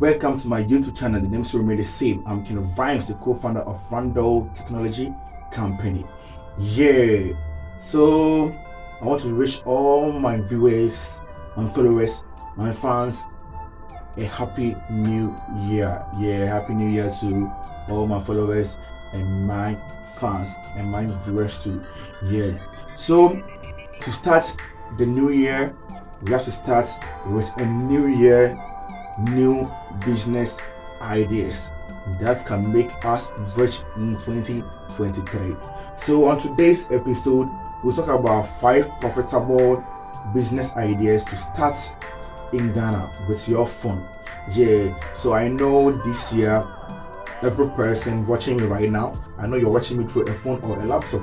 Welcome to my YouTube channel. The name still remains the same. I'm Ken Vimes, the co-founder of Randall Technology Company. Yeah, so I want to wish all my viewers, my followers, my fans a happy new year. Yeah, happy new year to all my followers and my fans and my viewers too. Yeah, so to start the new year, we have to start with a new year, new business ideas that can make us rich in 2023. So on today's episode, we'll talk about 5 profitable business ideas to start in Ghana with your phone. Yeah, so I know this year every person watching me right now, I know you're watching me through a phone or a laptop.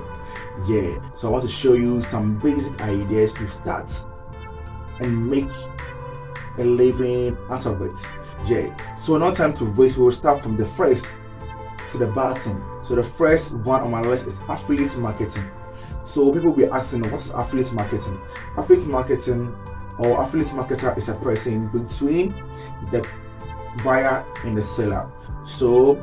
Yeah, so I want to show you some basic ideas to start and make a living out of it. Yeah, so no time to waste. We'll start from the first to the bottom. So the first one on my list is affiliate marketing. So people will be asking, what is affiliate marketing? Affiliate marketing or affiliate marketer is a person between the buyer and the seller. So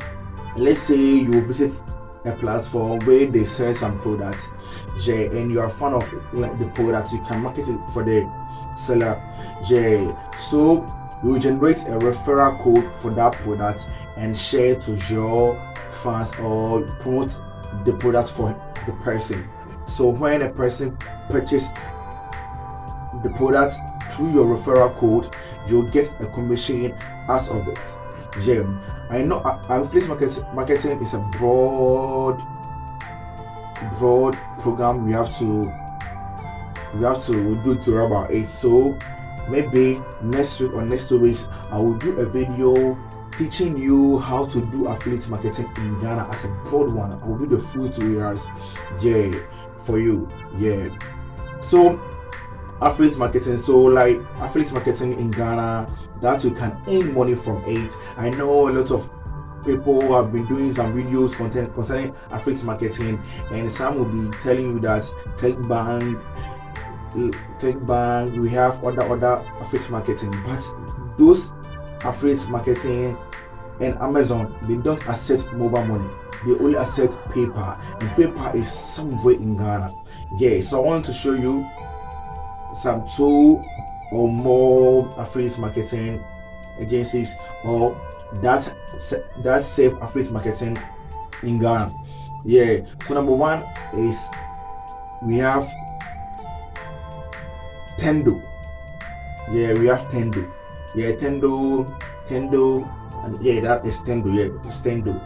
let's say you visit a platform where they sell some products, yeah, and you are a fan of the product, you can market it for the seller. Yeah, so you generate a referral code for that product and share to your fans or promote the product for the person. So when a person purchases the product through your referral code, you'll get a commission out of it. Yeah, I know affiliate marketing is a broad program. We have to do to about it. So maybe next week or next 2 weeks, I will do a video teaching you how to do affiliate marketing in Ghana as a broad one. I will do the full tutorials, yeah, for you. Yeah, so affiliate marketing, so like affiliate marketing in Ghana, that you can earn money from it. I know a lot of people have been doing some videos content concerning affiliate marketing, and some will be telling you that clickbank, we have other affiliate marketing, but those affiliate marketing and Amazon, they don't accept mobile money, they only accept PayPal, and PayPal is somewhere in Ghana. Yeah, so I want to show you some 2 or more affiliate marketing agencies or that save affiliate marketing in Ghana. Yeah, so number 1 is we have Tendo. Yeah, we have Tendo. Yeah, Tendo, and yeah, that is Tendo. Yeah, it's Tendo.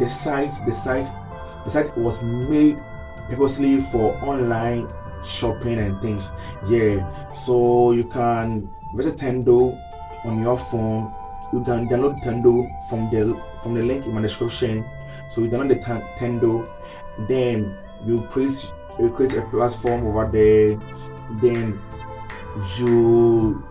The site was made purposely for online shopping and things. Yeah, so you can visit Tendo on your phone. You can download Tendo from the link in my description. So you download the Tendo, then you create a platform over there, then you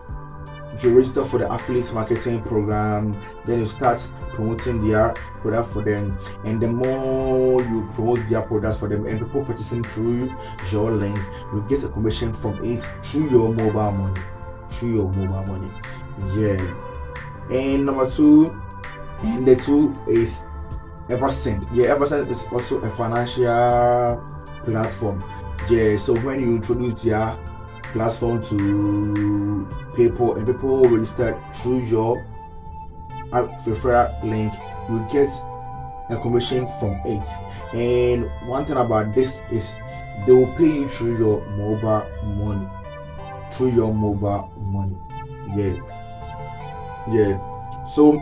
register for the affiliate marketing program, then you start promoting their product for them, and the more you promote their products for them and people purchasing through your link, you get a commission from it through your mobile money. Yeah, and number 2, and the 2 is Eversend. Yeah, Eversend is also a financial platform. Yeah, so when you introduce their platform to people and people register through your referral link, you get a commission from it. And one thing about this is they will pay you through your mobile money. Yeah, so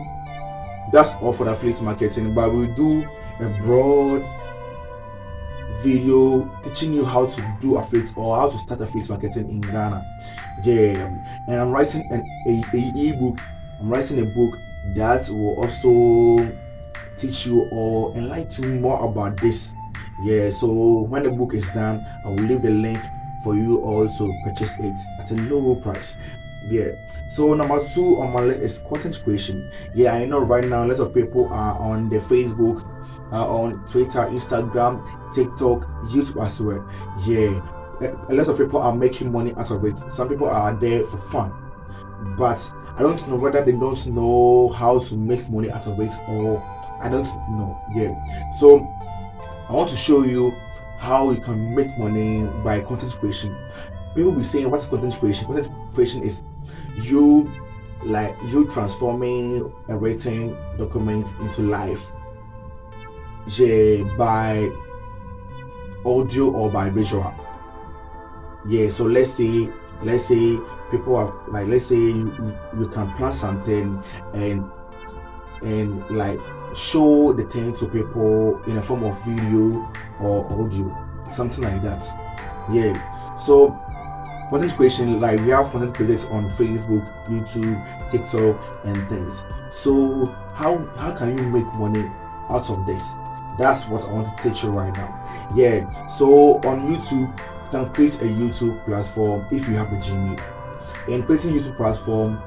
that's all for the affiliate marketing, but we'll do a broad video teaching you how to do affiliate or how to start affiliate marketing in Ghana. Yeah, and I'm writing I'm writing a book that will also teach you or enlighten you more about this. Yeah, so when the book is done, I will leave the link for you all to purchase it at a lower price. Yeah, so number 2 on my list is content creation. Yeah, I know right now a lot of people are on the Facebook, on Twitter, Instagram, TikTok, YouTube as well. Yeah, a lot of people are making money out of it. Some people are there for fun. but I don't know whether they don't know how to make money out of it, or I don't know. Yeah. So I want to show you how you can make money by content creation. People be saying, what's content creation? Content creation is you transforming a written document into life, yeah, by audio or by visual. Yeah, so let's say people are like, let's say you can plan something and like show the thing to people in a form of video or audio, something like that. Yeah. So content creation, like we have content creators on Facebook, YouTube, TikTok, and things. So how can you make money out of this? That's what I want to teach you right now. Yeah. So on YouTube, you can create a YouTube platform if you have a Gmail. And creating YouTube platform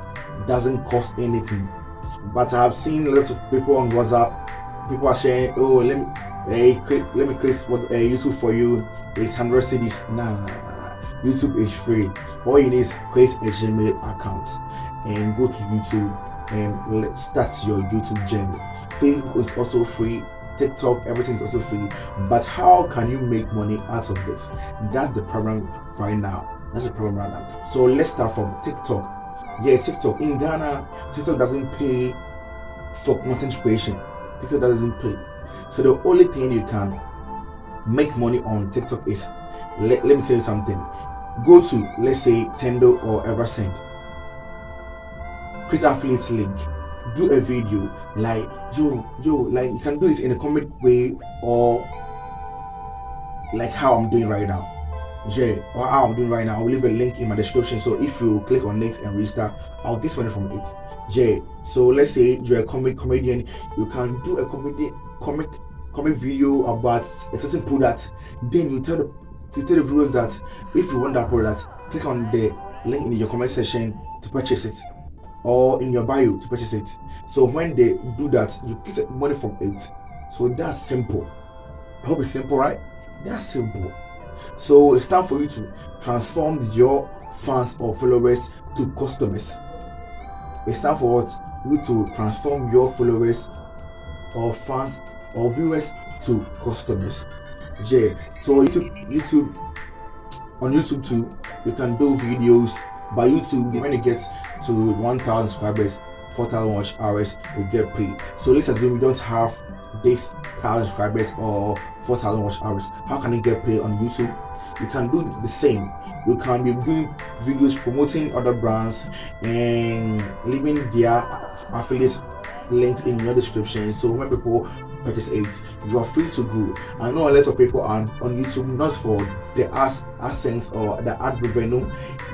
doesn't cost anything. But I've seen lots of people on WhatsApp. People are sharing, oh, let me create what a YouTube for you. It's 1000cedis. Nah, YouTube is free. All you need is create a Gmail account and go to YouTube and start your YouTube journey. Facebook is also free. TikTok, everything is also free. But how can you make money out of this? That's the problem right now. So let's start from TikTok. Yeah, TikTok in Ghana, TikTok doesn't pay for content creation. TikTok doesn't pay. So the only thing you can make money on TikTok is, let me tell you something. Go to, let's say, Tendo or Eversend. Create affiliate link. Do a video like like you can do it in a comic way, or like how I'm doing right now. Yeah, or how I'm doing right now. I'll leave a link in my description. So if you click on it and register, I'll get money from it. Yeah. So let's say you're a comedian, you can do a comic video about a certain product. Then you tell the viewers that if you want that product, click on the link in your comment section to purchase it, or in your bio to purchase it. So when they do that, you get money from it. So that's simple. I hope it's simple, right? That's simple. So it's time for you to transform your fans or followers to customers. It's time for you to transform your followers or fans or viewers to customers. Yeah. So YouTube on YouTube too, you can do videos. By YouTube, when it gets to 1,000 subscribers, 4,000 watch hours, you get paid. So let's assume you don't have this 1,000 subscribers or 4,000 watch hours. How can you get paid on YouTube? You can do the same. You can be doing videos promoting other brands and leaving their affiliate links in your description. So when people purchase it, you are free to go. I know a lot of people are on YouTube not for the AdSense or the ad revenue.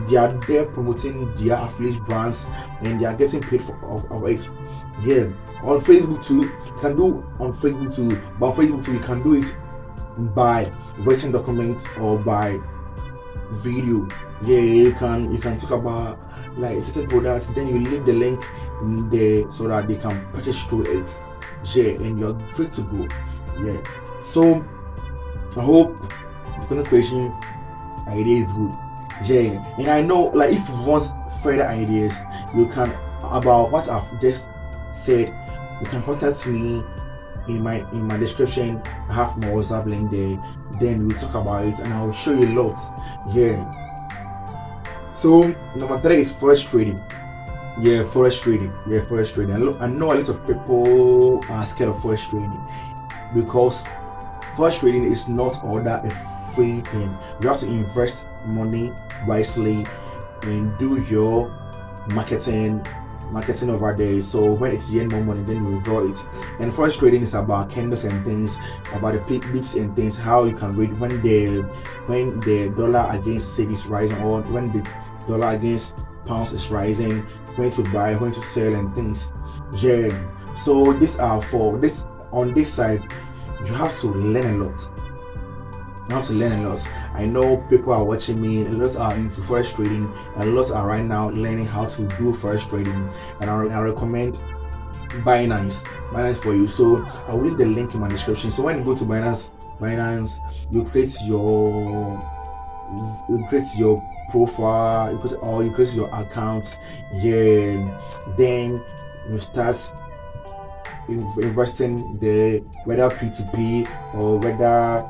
They are there promoting their affiliate brands and they are getting paid of it. Yeah. On Facebook too, you can do on Facebook too, but on Facebook too, you can do it by written document or by video. Yeah, you can talk about like certain products, then you leave the link in there so that they can purchase through it. Yeah, and you're free to go. Yeah. So I hope the content creation idea is good. Yeah, and I know like if you want further ideas, you can about what I've just said, you can contact me in my description. I have my WhatsApp link there. Then we'll talk about it and I'll show you a lot. Yeah. So number 3 is forex trading. Yeah, forex trading. I know a lot of people are scared of forex trading because forex trading is not all that a free thing. You have to invest money wisely and do your marketing over there. So when it's getting more money, then you withdraw it. And forex trading is about candles and things, about the pips and things, how you can read when the dollar against cedi is rising, or when the dollar against pounds is rising, when to buy, when to sell, and things. Yeah. So these are for this. On this side, you have to learn a lot. I know people are watching me, a lot are into forex trading, a lot are right now learning how to do forex trading, and I recommend Binance for you. So I'll leave the link in my description. So when you go to Binance, you create your profile, you create your account. Yeah, then you start investing there, whether P2P or whether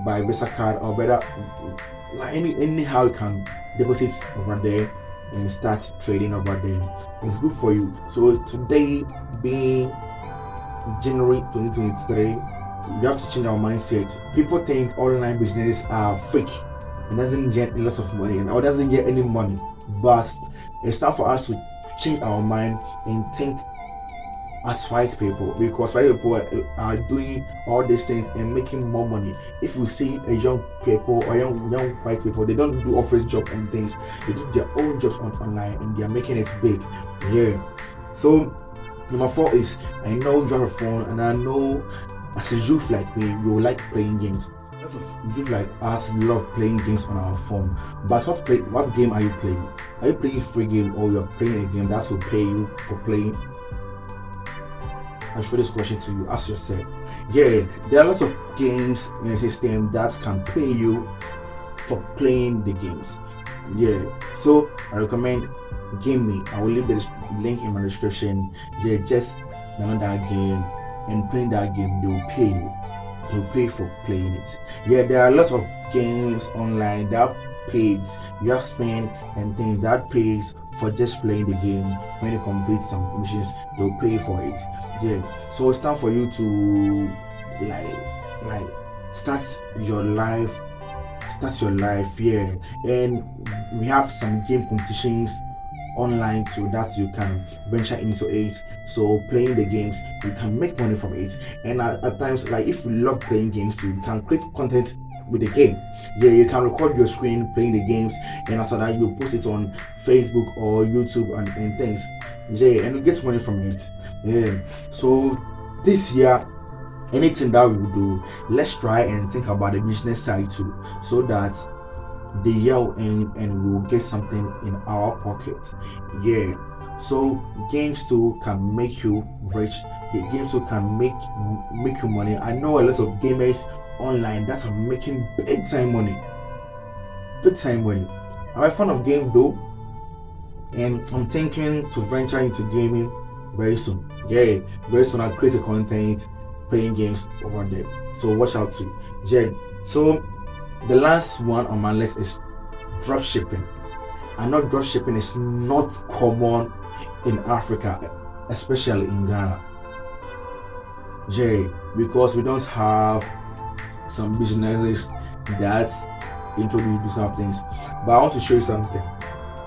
by Visa card or whether like anyhow you can deposit over there and start trading over there. It's good for you. So today being January 2023, we have to change our mindset. People think online businesses are fake and doesn't get a lot of money or doesn't get any money, but it's time for us to change our mind and think as white people, because white people are doing all these things and making more money. If you see a young people or young white people, they don't do office job and things, they do their own jobs online and they are making it big. Yeah. So number 4 is, I know you have a phone and I know as a youth like me, you like playing games. Lots of youth like us love playing games on our phone. But what game are you playing? Are you playing a free game or you're playing a game that will pay you for playing? I show this question to you, ask yourself. Yeah, there are lots of games in the system that can pay you for playing the games. Yeah, so I recommend Game Me. I will leave the link in my description. Yeah, just download that game and playing that game, they will pay you. They will pay for playing it. Yeah, there are lots of games online that pays. You have spend and things that pays for just playing the game. When you complete some missions, they'll pay for it. Yeah, so it's time for you to like start your life. Yeah, and we have some game competitions online too that you can venture into it. So playing the games, you can make money from it. And at times, like if you love playing games too, you can create content with the game. Yeah, you can record your screen playing the games, and after that you post it on Facebook or YouTube and things. Yeah, and you get money from it. Yeah, so this year, anything that we will do, let's try and think about the business side too, so that the year will end and we'll get something in our pocket. Yeah, so games too can make you rich. The games too can make you money. I know a lot of gamers online that are making big time money. I'm a fan of game though, and I'm thinking to venture into gaming very soon. Yeah, very soon I'll create a content playing games over there. So watch out too. Yeah. So the last one on my list is drop shipping. I know drop shipping is not common in Africa, especially in Ghana. Yeah, because we don't have some businesses that introduce these kind of things. But I want to show you something.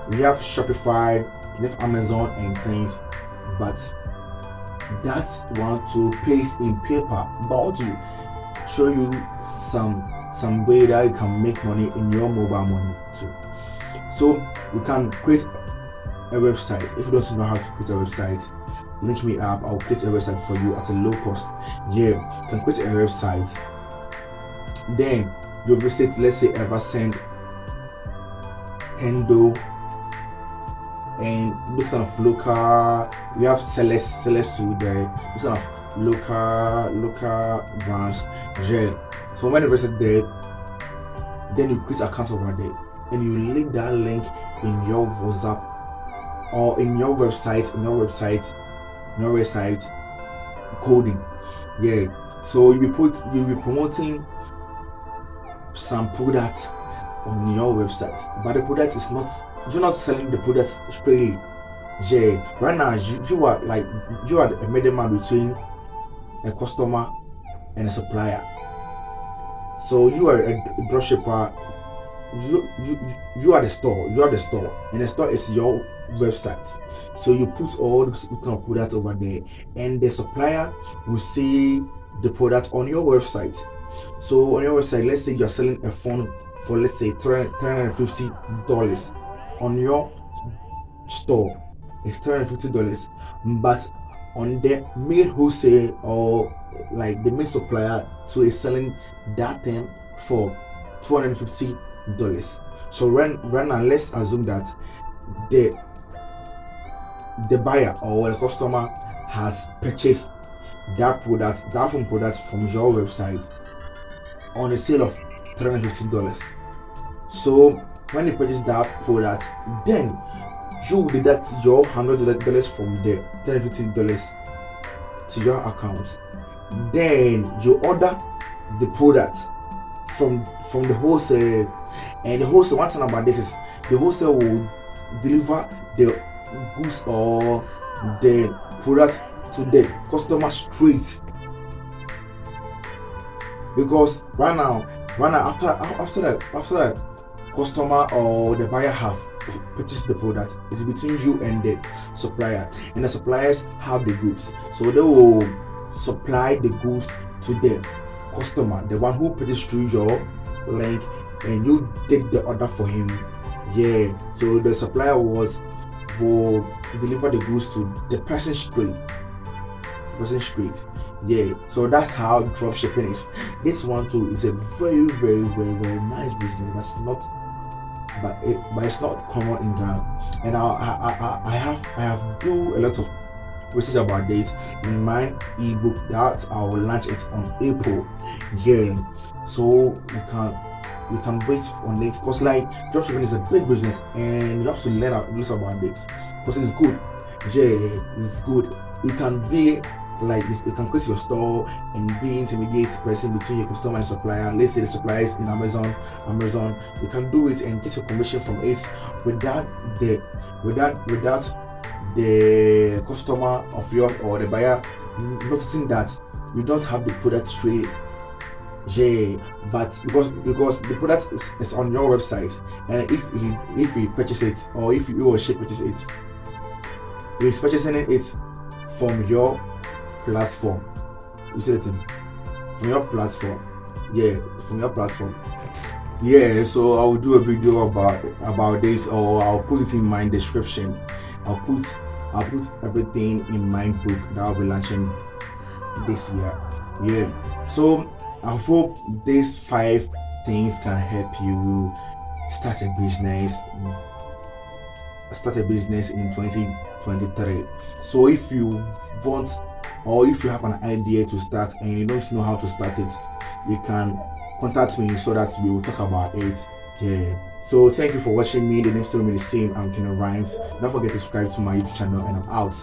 We have Shopify, we have Amazon and things, but that one to pays in paper. But I want to show you some way that you can make money in your mobile money too. So we can create a website. If you don't know how to create a website, link me up. I'll create a website for you at a low cost. Yeah, you can create a website. Then you visit, let's say, Eversend, Tendo, and this kind of local. We have Celeste too there. This kind of local brands. Yeah. So when you visit there, then you create an account over there, and you link that link in your WhatsApp or in your website, coding. Yeah. So you'll be promoting some products on your website, but the product is not, you're not selling the product straightly. Yeah. Right now you are a middleman between a customer and a supplier. So you are a dropshipper. You are the store. And the store is your website. So you put all the kind of products over there, and the supplier will see the product on your website. So on your website, let's say you're selling a phone for, let's say, $350 on your store. It's $350, but on the main wholesale or like the main supplier, so is selling that thing for $250. So right now, let's assume that the buyer or the customer has purchased that phone product from your website on a sale of $350. So when you purchase that product, then you will deduct your $100 from the $10-$15 to your account. Then you order the product from the wholesale, and the wholesale, one thing about this is the wholesale will deliver the goods or the product to the customer straight. Because right now after that customer or the buyer have purchased the product, it's between you and the supplier, and the suppliers have the goods, so they will supply the goods to the customer, the one who purchased through your link, and you take the order for him. So the supplier will deliver the goods to the person straight. So that's how drop shipping is. This one too is a very, very, very, very nice business. But it's not common in Ghana. And I have do a lot of research about this in my ebook that I will launch it on April. So you can wait on it, because like dropshipping is a big business and you have to learn about this, because it's good. It's good. You can be like, you can create your store and be intermediate person between your customer and supplier. Let's say the supplier is in Amazon, you can do it and get your commission from it without the customer of yours or the buyer noticing that you don't have the product straight. But because the product is on your website, and if he purchase it, or if you or she purchase it, he's purchasing it from your platform. You see the thing? From your platform. From your platform. So I will do a video about this, or I'll put it in my description. I'll put everything in my book that I'll be launching this year. So I hope these 5 things can help you start a business in 2023. So if you want, or if you have an idea to start and you don't know how to start it, you can contact me so that we will talk about it. So thank you for watching me. The name still remains the same. I'm Kino Rhymes. Don't forget to subscribe to my YouTube channel, and I'm out.